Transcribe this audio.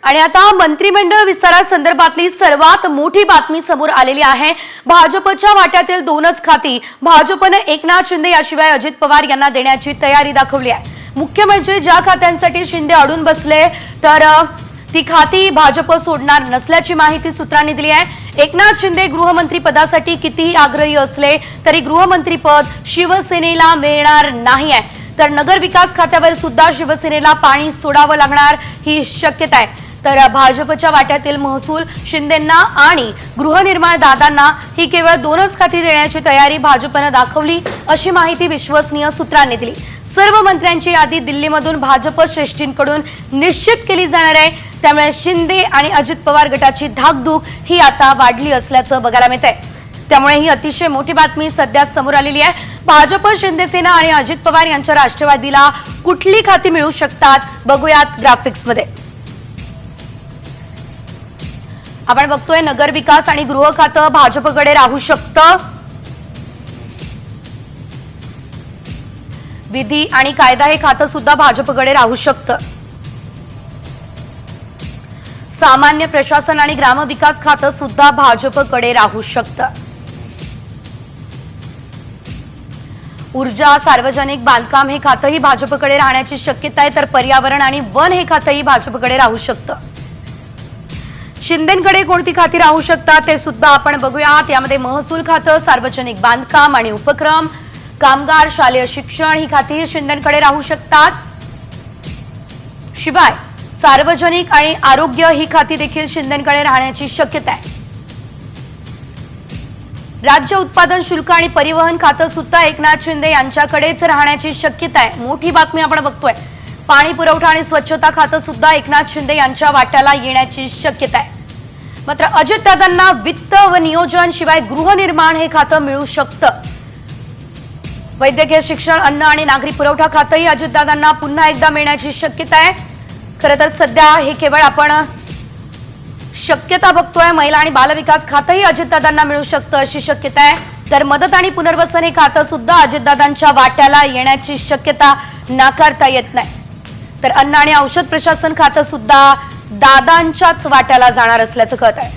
आणि आता मंत्रिमंडळ विस्तारासंदर्भातली सर्वात मोठी बातमी समोर आलेली आहे। भाजपच्या वाट्यातील दोनच खाती भाजपने एकनाथ शिंदे याशिवाय अजित पवार यांना देण्याची तयारी दाखवली आहे। मुख्य म्हणजे ज्या खात्यांसाठी शिंदे अडून बसले तर ती खाती भाजप सोडणार नसल्याची माहिती सूत्रांनी दिली आहे। एकनाथ शिंदे गृहमंत्री पदासाठी कितीही आग्रही असले तरी गृहमंत्री पद शिवसेनेला मिळणार नाही आहे, तर नगर विकास खात्यावर सुद्धा शिवसेनेला पाणी सोडावं लागणार ही शक्यता आहे। तर भाजपच्या वाट्यातील महसूल शिंदेंना आणि गृहनिर्माण दादांना ही केवळ दोनच खाती देण्याची तयारी भाजपने दाखवली अशी माहिती विश्वसनीय सूत्रांनी दिली। सर्व मंत्र्यांची यादी दिल्लीमधून भाजप श्रेष्ठींकडून निश्चित केली जाणार आहे, त्यामुळे शिंदे आणि अजित पवार गटाची धाकधूक ही आता वाढली असल्याचं बघायला मिळतंय। त्यामुळे ही अतिशय मोठी बातमी सध्या समोर आलेली आहे। भाजप, शिंदेसेना आणि अजित पवार यांच्या राष्ट्रवादीला कुठली खाती मिळू शकतात बघूयात ग्राफिक्स मध्ये। आपण बघतोय नगर विकास आणि गृह खातं भाजपकडे राहू शकतं। विधी आणि कायदा हे खातं सुद्धा भाजपकडे राहू शकतं। सामान्य प्रशासन आणि ग्रामविकास खातं सुद्धा भाजपकडे राहू शकतं। ऊर्जा, सार्वजनिक बांधकाम हे खातंही भाजपकडे राहण्याची शक्यता आहे, तर पर्यावरण आणि वन हे खातंही भाजपकडे राहू शकतं। शिंदेंकडे कोणती खाती राहू शकतात ते सुद्धा आपण बघूयात। यामध्ये महसूल खातं, सार्वजनिक बांधकाम आणि उपक्रम, कामगार, शालेय शिक्षण ही खाती शिंदेंकडे राहू शकतात। शिवाय सार्वजनिक आणि आरोग्य ही खाती देखील शिंदेंकडे राहण्याची शक्यता आहे। राज्य उत्पादन शुल्क आणि परिवहन खातं सुद्धा एकनाथ शिंदे यांच्याकडेच राहण्याची शक्यता आहे। मोठी बातमी आपण बघतोय। पाणी पुरवठा आणि स्वच्छता खातं सुद्धा एकनाथ शिंदे यांच्या वाट्याला येण्याची शक्यता आहे। मात्र अजितदादांना वित्त व नियोजन शिवाय गृहनिर्माण हे खातं मिळू शकतं। वैद्यकीय शिक्षण, अन्न आणि नागरी पुरवठा खातंही अजितदादांना पुन्हा एकदा मिळण्याची शक्यता आहे। खरं तर सध्या हे केवळ आपण शक्यता बघतोय। महिला आणि बालविकास खातंही अजितदादांना मिळू शकतं अशी शक्यता आहे, तर मदत आणि पुनर्वसन हे खातं सुद्धा अजितदादांच्या वाट्याला येण्याची शक्यता नाकारता येत नाही। तर अन्न आणि औषध प्रशासन खातं सुद्धा दादांच्याच वाट्याला जाणार असल्याचं कळत आहे।